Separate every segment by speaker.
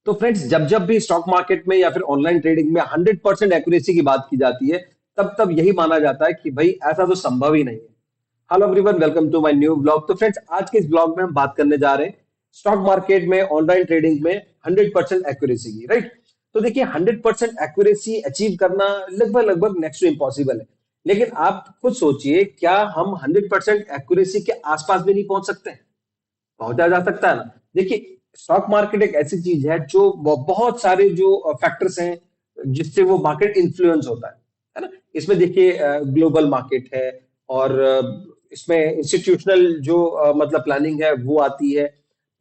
Speaker 1: तो फ्रेंड्स, जब जब भी स्टॉक मार्केट में या फिर ऑनलाइन ट्रेडिंग में 100% एक्यूरेसी की बात की जाती है, तब तब यही माना जाता है कि भाई ऐसा तो संभव ही नहीं है। Hello everyone, welcome to my new blog. तो फ्रेंड्स, आज के इस ब्लॉग में हम बात करने जा रहे हैं स्टॉक मार्केट में ऑनलाइन ट्रेडिंग में 100% एक्यूरेसी की, राइट। तो देखिए, 100% एक्यूरेसी अचीव करना लगभग लगभग नेक्स्ट टू इम्पॉसिबल है। लेकिन आप खुद सोचिए, क्या हम 100% एक्यूरेसी के आसपास भी नहीं पहुंच सकते हैं? पहुंचा जा सकता है ना। देखिए, स्टॉक मार्केट एक ऐसी चीज है जो बहुत सारे जो फैक्टर्स हैं जिससे वो मार्केट इन्फ्लुएंस होता है ना। इसमें देखिए, ग्लोबल मार्केट है, और इसमें इंस्टीट्यूशनल जो मतलब प्लानिंग है वो आती है।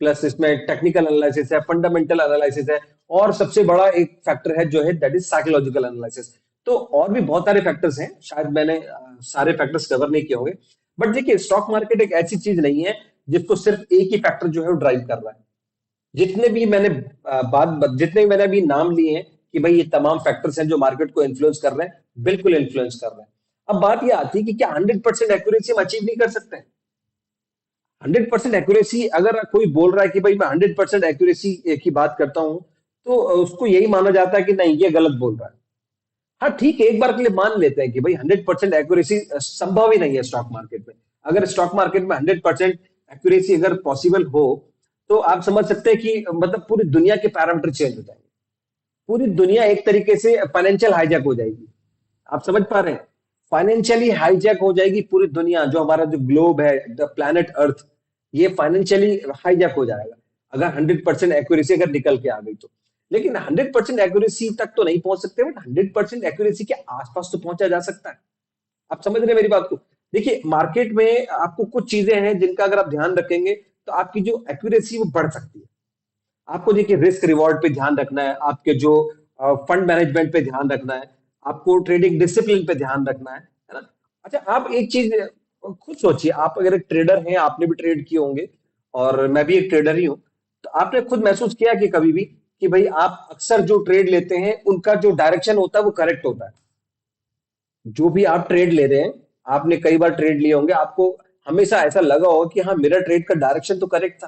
Speaker 1: प्लस इसमें टेक्निकल एनालिसिस है, फंडामेंटल एनालिसिस है, और सबसे बड़ा एक फैक्टर है जो है दैट इज साइकोलॉजिकल एनालिसिस। तो और भी बहुत सारे फैक्टर्स हैं, शायद मैंने सारे फैक्टर्स कवर नहीं किए होंगे। बट देखिए, स्टॉक मार्केट एक ऐसी चीज नहीं है जिसको सिर्फ एक ही फैक्टर जो है वो ड्राइव कर रहा है। जितने भी मैंने जितने भी मैंने अभी नाम लिए हैं कि भाई ये तमाम फैक्टर्स हैं जो मार्केट को इन्फ्लुएंस कर रहे हैं, बिल्कुल इन्फ्लुएंस कर रहे हैं। अब बात ये आती है कि क्या 100% एक्यूरेसी हम अचीव नहीं कर सकते हैं? 100% एक्यूरेसी अगर कोई बोल रहा है कि भाई मैं 100% एक्यूरेसी की बात करता हूं, तो उसको यही माना जाता है कि नहीं, ये गलत बोल रहा है। हाँ ठीक है, एक बार के लिए मान लेते हैं कि भाई 100% एक्यूरेसी संभव ही नहीं है स्टॉक मार्केट में। अगर स्टॉक मार्केट में 100% एक्यूरेसी अगर पॉसिबल हो, तो आप समझ सकते हैं कि मतलब पूरी दुनिया के पैरामीटर चेंज हो जाएंगे। पूरी दुनिया एक तरीके से फाइनेंशियल हाईजैक हो जाएगी। आप समझ पा रहे हैं? फाइनेंशियली हाईजैक हो जाएगी पूरी दुनिया, जो हमारा जो ग्लोब है, द प्लैनेट अर्थ, ये फाइनेंशियली हाईजैक हो जाएगा अगर 100% एक्यूरेसी अगर निकल के आ गई तो। लेकिन 100% एक्यूरेसी तक तो नहीं पहुंच सकते, बट 100% एक्यूरेसी के आसपास तो पहुंचा जा सकता है। आप समझ रहे हैं मेरी बात को? देखिए, मार्केट में आपको कुछ चीजें हैं जिनका अगर आप ध्यान रखेंगे तो आपकी जो एक्यूरेसी वो बढ़ सकती है। आपको देखिए, रिस्क रिवॉर्ड पे ध्यान रखना है, आपके जो फंड मैनेजमेंट पे ध्यान रखना है, आपको ट्रेडिंग डिसिप्लिन पे ध्यान रखना है ना। अच्छा, आप एक चीज खुद सोचिए, आप अगर एक ट्रेडर हैं, आपने भी ट्रेड किए होंगे, और मैं भी एक ट्रेडर ही हूं। तो आपने खुद महसूस किया कि कभी भी कि भाई आप अक्सर जो ट्रेड लेते हैं उनका जो डायरेक्शन होता है वो करेक्ट होता है। जो भी आप ट्रेड ले रहे हैं, आपने कई बार ट्रेड लिए होंगे, आपको हमेशा ऐसा लगा होगा कि हाँ, मेरा ट्रेड का डायरेक्शन तो करेक्ट था।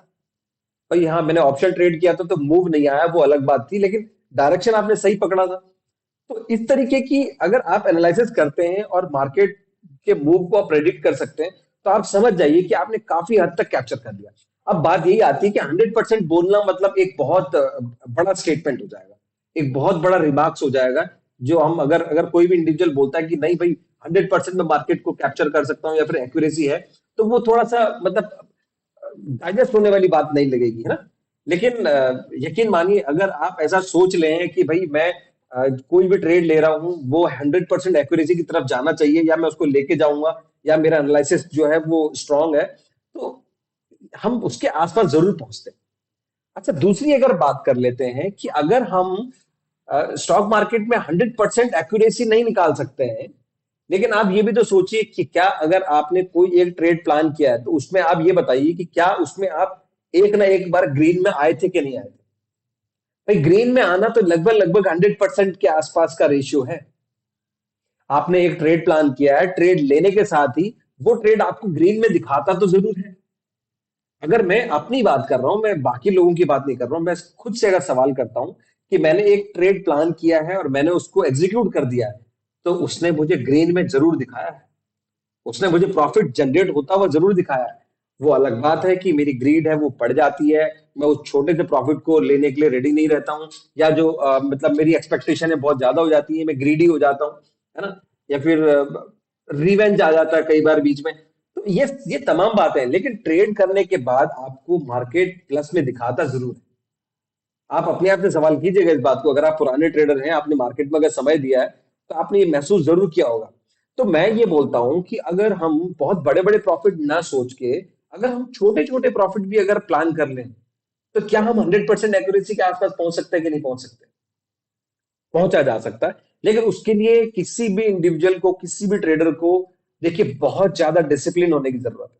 Speaker 1: भाई हाँ, मैंने ऑप्शन ट्रेड किया था तो मूव नहीं आया, वो अलग बात थी, लेकिन डायरेक्शन आपने सही पकड़ा था। तो इस तरीके की अगर आप एनालिसिस करते हैं और मार्केट के मूव को आप प्रेडिक्ट कर सकते हैं, तो आप समझ जाइए कि आपने काफी हद तक कैप्चर कर लिया। अब बात यही आती है कि 100% बोलना मतलब एक बहुत बड़ा स्टेटमेंट हो जाएगा, एक बहुत बड़ा रिमार्क्स हो जाएगा। जो हम अगर अगर कोई भी इंडिविजुअल बोलता है कि नहीं भाई, 100% में मार्केट को कैप्चर कर सकता हूँ या फिर एक्यूरेसी है, तो वो थोड़ा सा मतलब डाइजेस्ट होने वाली बात नहीं लगेगी, है ना। लेकिन यकीन मानिए, अगर आप ऐसा सोच लें कि भाई मैं कोई भी ट्रेड ले रहा हूं वो 100% एक्यूरेसी की तरफ जाना चाहिए, या मैं उसको लेके जाऊंगा, या मेरा एनालिसिस जो है वो स्ट्रांग है, तो हम उसके आसपास जरूर पहुंचते हैं। अच्छा, दूसरी अगर बात कर लेते हैं कि अगर हम स्टॉक मार्केट में 100% एक्यूरेसी नहीं निकाल सकते हैं, लेकिन आप ये भी तो सोचिए कि क्या अगर आपने कोई एक ट्रेड प्लान किया है, तो उसमें आप ये बताइए कि क्या उसमें आप एक ना एक बार ग्रीन में आए थे कि नहीं आए थे? भाई, ग्रीन में आना तो लगभग लगभग 100% के आसपास का रेशियो है। आपने एक ट्रेड प्लान किया है, ट्रेड लेने के साथ ही वो ट्रेड आपको ग्रीन में दिखाता तो जरूर है। अगर मैं अपनी बात कर रहा हूं, मैं बाकी लोगों की बात नहीं कर रहा हूं, मैं खुद से अगर सवाल करता हूं कि मैंने एक ट्रेड प्लान किया है और मैंने उसको एग्जीक्यूट कर दिया है, तो उसने मुझे ग्रीन में जरूर दिखाया है। उसने मुझे प्रॉफिट जनरेट होता हुआ जरूर दिखाया है। वो अलग बात है कि मेरी ग्रीड है वो बढ़ जाती है, मैं उस छोटे से प्रॉफिट को लेने के लिए रेडी नहीं रहता हूँ, या जो मतलब मेरी एक्सपेक्टेशन है बहुत ज्यादा हो जाती है, मैं ग्रीडी हो जाता हूँ, है ना। या फिर रिवेंज आ जाता है कई बार बीच में। तो ये तमाम बातें हैं, लेकिन ट्रेड करने के बाद आपको मार्केट प्लस में दिखाता जरूर है। आप अपने आप से सवाल कीजिएगा इस बात को, अगर आप पुराने ट्रेडर हैं, आपने मार्केट में अगर समय दिया है, तो आपने ये महसूस जरूर किया होगा। तो मैं ये बोलता हूं कि अगर हम बहुत बड़े बड़े प्रॉफिट ना सोच के, अगर हम छोटे छोटे प्रॉफिट भी अगर प्लान कर लें, तो क्या हम 100% एक्यूरेसी के आसपास पहुंच सकते हैं कि नहीं पहुंच सकते? पहुंचा जा सकता है। लेकिन उसके लिए किसी भी इंडिविजुअल को, किसी भी ट्रेडर को, देखिए, बहुत ज्यादा डिसिप्लिन होने की जरूरत है।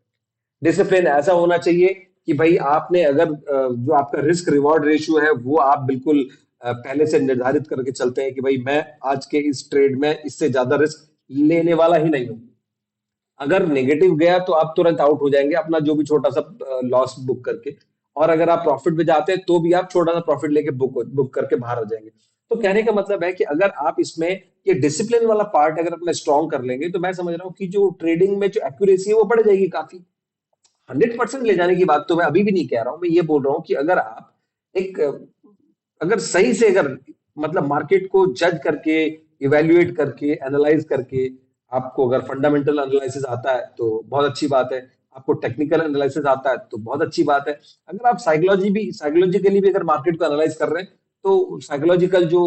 Speaker 1: डिसिप्लिन ऐसा होना चाहिए कि भाई आपने अगर जो आपका रिस्क रिवॉर्ड रेशियो है वो आप बिल्कुल पहले से निर्धारित करके चलते हैं कि भाई मैं आज के इस ट्रेड में इससे ज्यादा रिस्क लेने वाला ही नहीं हूं। अगर नेगेटिव गया तो आप तुरंत आउट हो जाएंगे, अपना जो भी छोटा सा लॉस बुक करके। और अगर आप प्रॉफिट में जाते हैं तो भी आप छोटा सा प्रॉफिट लेके बुक बुक करके बाहर आ जाएंगे। तो कहने का मतलब है कि अगर आप इसमें ये डिसिप्लिन वाला पार्ट अगर अपना स्ट्रॉन्ग कर लेंगे तो मैं समझ रहा हूँ कि जो ट्रेडिंग में जो एक्यूरेसी है वो बढ़ जाएगी काफी। 100% ले जाने की बात तो मैं अभी भी नहीं कह रहा हूं, मैं ये बोल रहा हूँ कि अगर आप एक अगर सही से अगर मतलब मार्केट को जज करके इवेल्युएट करके एनालाइज करके आपको अगर फंडामेंटल एनालिसिस आता है तो बहुत अच्छी बात है, आपको टेक्निकल एनालिसिस आता है तो बहुत अच्छी बात है। अगर आप साइकोलॉजिकली भी अगर मार्केट को एनालाइज कर रहे हैं तो साइकोलॉजिकल जो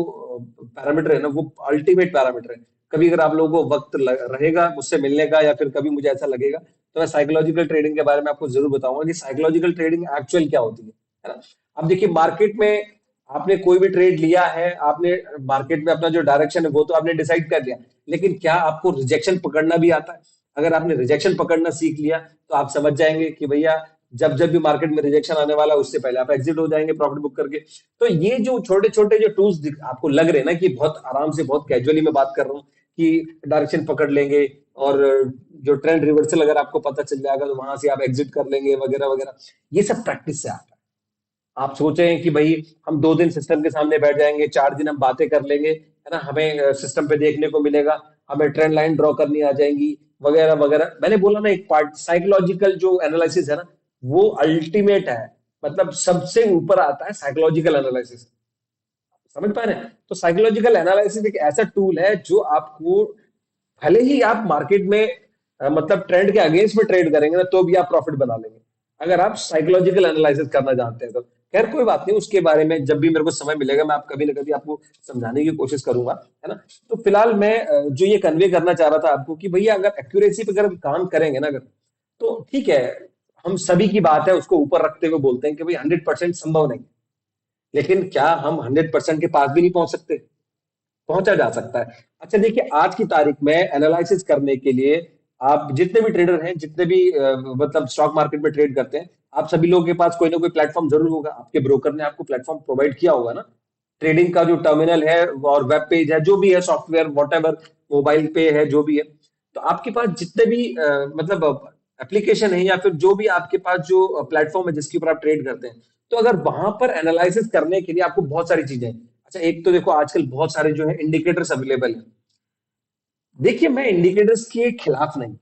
Speaker 1: पैरामीटर है ना वो अल्टीमेट पैरामीटर है। कभी अगर आप लोगों को रहेगा मुझसे मिलने का या फिर कभी मुझे ऐसा लगेगा तो मैं साइकोलॉजिकल ट्रेडिंग के बारे में आपको जरूर बताऊंगा कि साइकोलॉजिकल ट्रेडिंग एक्चुअल क्या होती है ना। अब देखिए मार्केट में आपने कोई भी ट्रेड लिया है, आपने मार्केट में अपना जो डायरेक्शन है वो तो आपने डिसाइड कर लिया, लेकिन क्या आपको रिजेक्शन पकड़ना भी आता है? अगर आपने रिजेक्शन पकड़ना सीख लिया तो आप समझ जाएंगे कि भैया जब जब भी मार्केट में रिजेक्शन आने वाला है उससे पहले आप एग्जिट हो जाएंगे प्रॉफिट बुक करके। तो ये जो छोटे छोटे जो टूल्स आपको लग रहे हैं ना कि बहुत आराम से बहुत कैजुअली मैं बात कर रहा हूँ कि डायरेक्शन पकड़ लेंगे और जो ट्रेंड रिवर्सल अगर आपको पता चल जाएगा तो वहां से आप एग्जिट कर लेंगे वगैरह वगैरह, ये सब प्रैक्टिस से आता है। आप सोचे हैं कि भाई हम 2 दिन सिस्टम के सामने बैठ जाएंगे, 4 दिन हम बातें कर लेंगे, है ना, हमें सिस्टम पे देखने को मिलेगा, हमें ट्रेंड लाइन ड्रॉ करनी आ जाएंगी वगैरह वगैरह। मैंने बोला ना एक पार्ट साइकोलॉजिकल जो एनालिसिस है ना वो अल्टीमेट है, मतलब सबसे ऊपर आता है साइकोलॉजिकल एनालिसिस। समझ पा रहे हैं? तो साइकोलॉजिकल एनालिसिस एक ऐसा टूल है जो आपको भले ही आप मार्केट में मतलब ट्रेंड के अगेंस्ट में ट्रेड करेंगे ना तो भी आप प्रॉफिट बना लेंगे अगर आप साइकोलॉजिकल एनालिसिस करना जानते हैं तो। खैर कोई बात नहीं, उसके बारे में जब भी मेरे को समय मिलेगा मैं आप कभी ना कभी आपको समझाने की कोशिश करूंगा, है ना। तो फिलहाल मैं जो ये कन्वे करना चाह रहा था आपको कि भैया अगर एक्यूरेसी पे अगर हम काम करेंगे ना अगर, तो ठीक है, हम सभी की बात है उसको ऊपर रखते हुए बोलते हैं कि भाई 100% संभव नहीं, लेकिन क्या हम 100% के पास भी नहीं पहुंच सकते? पहुंचा जा सकता है। अच्छा देखिए आज की तारीख में एनालिसिस करने के लिए आप जितने भी ट्रेडर हैं, जितने भी मतलब स्टॉक मार्केट में ट्रेड करते हैं, आप सभी लोगों के पास कोई ना कोई प्लेटफॉर्म जरूर होगा, आपके ब्रोकर ने आपको प्लेटफॉर्म प्रोवाइड किया होगा ना। ट्रेडिंग का जो टर्मिनल है और वेब पेज है जो भी है सॉफ्टवेयर वॉटेवर, मोबाइल पे है जो भी है, तो आपके पास जितने भी मतलब एप्लीकेशन है या फिर जो भी आपके पास जो प्लेटफॉर्म है जिसके ऊपर आप ट्रेड करते हैं, तो अगर वहां पर एनालिसिस करने के लिए आपको बहुत सारी चीजें हैं। अच्छा एक तो देखो आजकल बहुत सारे जो है इंडिकेटर्स अवेलेबल हैं। देखिए मैं इंडिकेटर्स के खिलाफ नहीं,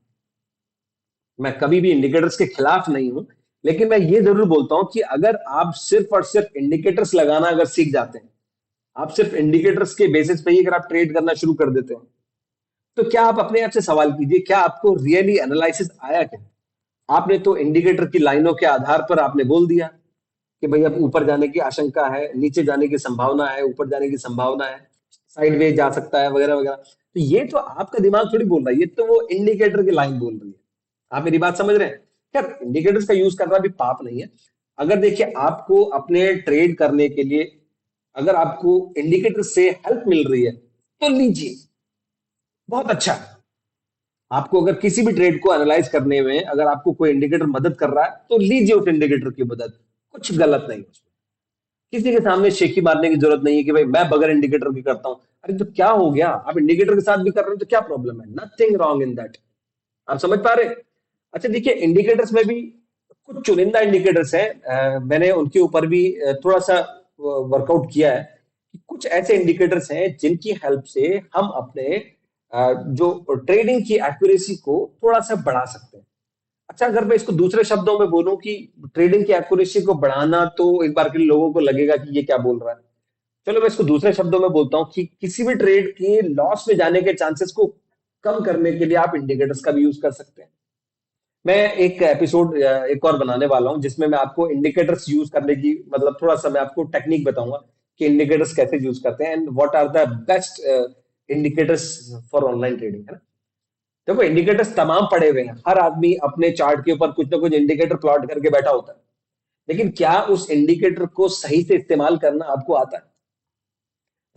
Speaker 1: मैं कभी भी इंडिकेटर्स के खिलाफ नहीं हूं, लेकिन मैं ये जरूर बोलता हूं कि अगर आप सिर्फ और सिर्फ इंडिकेटर्स लगाना अगर सीख जाते हैं, आप सिर्फ इंडिकेटर्स के बेसिस पे ही अगर आप ट्रेड करना शुरू कर देते हैं, तो क्या आप अपने आप से सवाल कीजिए क्या आपको रियली एनालिसिस आया क्या? आपने तो इंडिकेटर की लाइनों के आधार पर आपने बोल दिया कि भाई अब ऊपर जाने की आशंका है, नीचे जाने की संभावना है, ऊपर जाने की संभावना है, साइडवेज जा सकता है वगैरह वगैरह। तो ये तो आपका दिमाग थोड़ी बोल रहा है, ये तो वो इंडिकेटर की लाइन बोल रही है। आप मेरी बात समझ रहे हैं? यार इंडिकेटर्स का यूज करना भी पाप नहीं है। अगर देखिए आपको अपने ट्रेड करने के लिए अगर आपको इंडिकेटर से हेल्प मिल रही है तो लीजिए, बहुत अच्छा है। आपको अगर किसी भी ट्रेड को एनालाइज करने में अगर आपको कोई इंडिकेटर मदद कर रहा है तो लीजिए उस इंडिकेटर की मदद, कुछ गलत नहीं उसमें। किसी के सामने शेखी मारने की जरूरत नहीं है कि भाई मैं बगैर इंडिकेटर की करता हूं। अरे तो क्या हो गया, आप इंडिकेटर के साथ भी कर रहे हो तो क्या प्रॉब्लम है? Nothing wrong in that. आप समझ पा रहे हैं? अच्छा देखिए इंडिकेटर्स में भी कुछ चुनिंदा इंडिकेटर्स हैं, मैंने उनके ऊपर भी थोड़ा सा वर्कआउट किया है कि कुछ ऐसे इंडिकेटर्स हैं जिनकी हेल्प से हम अपने जो ट्रेडिंग की एक्यूरेसी को थोड़ा सा बढ़ा सकते हैं। अच्छा अगर मैं इसको दूसरे शब्दों में बोलूं कि ट्रेडिंग की एक्यूरेसी को बढ़ाना, तो एक बार के लिए लोगों को लगेगा कि ये क्या बोल रहा है। चलो मैं इसको दूसरे शब्दों में बोलता हूँ कि किसी भी ट्रेड के लॉस में जाने के चांसेस को कम करने के लिए आप इंडिकेटर्स का भी यूज कर सकते हैं। मैं एक एपिसोड एक और बनाने वाला हूं जिसमें मैं आपको इंडिकेटर्स यूज करने की मतलब थोड़ा सा मैं आपको टेक्निक बताऊंगा कि इंडिकेटर्स कैसे यूज करते हैं and what are the best indicators for online trading, है ना। देखो इंडिकेटर्स तमाम पड़े हुए हैं, हर आदमी अपने चार्ट के ऊपर कुछ ना कुछ इंडिकेटर प्लॉट करके बैठा होता है, लेकिन क्या उस इंडिकेटर को सही से इस्तेमाल करना आपको आता है?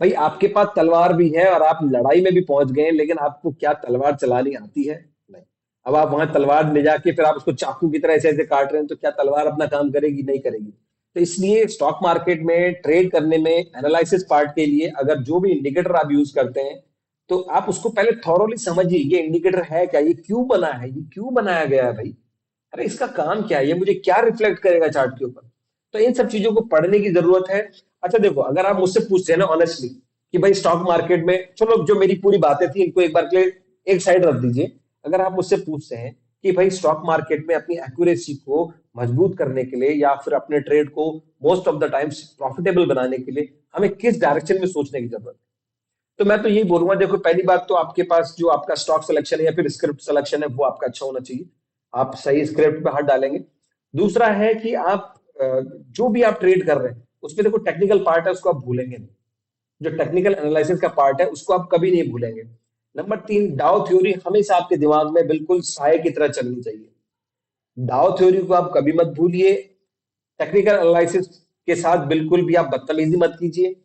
Speaker 1: भाई आपके पास तलवार भी है और आप लड़ाई में भी पहुंच गए हैं, लेकिन आपको क्या तलवार चलानी आती है? नहीं। अब आप वहां तलवार ले जाके फिर आप उसको चाकू की तरह ऐसे ऐसे काट रहे हैं तो क्या तलवार अपना काम करेगी? नहीं करेगी। तो इसलिए स्टॉक मार्केट में ट्रेड करने में एनालिसिस पार्ट के लिए अगर जो भी इंडिकेटर आप यूज करते हैं तो आप उसको पहले थॉरोली समझिए, ये इंडिकेटर है क्या, ये क्यों बना है, ये क्यों बनाया गया है भाई, अरे इसका काम क्या है, ये मुझे क्या रिफ्लेक्ट करेगा चार्ट के ऊपर। तो इन सब चीजों को पढ़ने की जरूरत है। अच्छा देखो, अगर आप मुझसे पूछते हैं ना ऑनेस्टली कि भाई स्टॉक मार्केट में, चलो जो मेरी पूरी बातें थी इनको एक बार के लिए एक साइड रख दीजिए। अगर आप मुझसे पूछते हैं कि भाई स्टॉक मार्केट में अपनी एक्यूरेसी को मजबूत करने के लिए या फिर अपने ट्रेड को most of the times profitable बनाने के लिए हमें किस डायरेक्शन में सोचने की जरूरत है, तो मैं तो यही बोलूंगा। देखो, पहली बात तो आपके पास जो आपका स्टॉक सिलेक्शन है या फिर स्क्रिप्ट सिलेक्शन है वो आपका अच्छा होना चाहिए। आप सही स्क्रिप्ट पे हाथ डालेंगे। दूसरा है कि आप जो भी आप ट्रेड कर रहे हैं उसमें देखो टेक्निकल पार्ट है उसको आप भूलेंगे नहीं। जो टेक्निकल एनालिसिस का पार्ट है उसको आप कभी नहीं भूलेंगे। नंबर तीन, डाउ थ्योरी हमेशा आपके दिमाग में बिल्कुल साए की तरह चलनी चाहिए। डाउ थ्योरी को आप कभी मत भूलिए। टेक्निकल एनालिसिस के साथ बिल्कुल भी आप बदतमीजी मत कीजिए।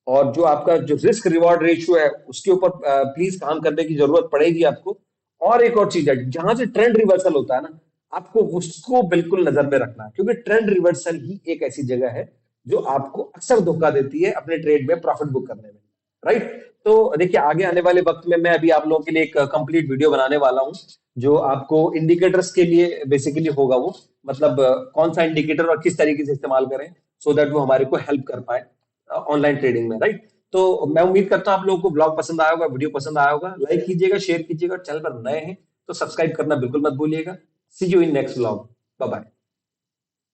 Speaker 1: और जो आपका जो रिस्क रिवॉर्ड रेशियो है उसके ऊपर प्लीज काम करने की जरूरत पड़ेगी आपको। और एक और चीज है, जहां से ट्रेंड रिवर्सल होता है ना, आपको उसको बिल्कुल नजर में रखना है, क्योंकि ट्रेंड रिवर्सल ही एक ऐसी जगह है जो आपको अक्सर धोखा देती है अपने ट्रेड में प्रॉफिट बुक करने में। राइट। तो देखिए, आगे आने वाले वक्त में मैं अभी आप लोगों के लिए एक कंप्लीट वीडियो बनाने वाला हूं जो आपको इंडिकेटर्स के लिए बेसिकली होगा। वो मतलब कौन सा इंडिकेटर और किस तरीके से इस्तेमाल करें सो दैट वो हमारे को हेल्प कर पाए ऑनलाइन ट्रेडिंग में। राइट। तो मैं उम्मीद करता हूं आप लोगों को ब्लॉग पसंद आया होगा, वीडियो पसंद आया होगा। लाइक कीजिएगा, शेयर कीजिएगा, चैनल पर नए हैं तो सब्सक्राइब करना बिल्कुल मत भूलिएगा। See you in next blog. Bye bye.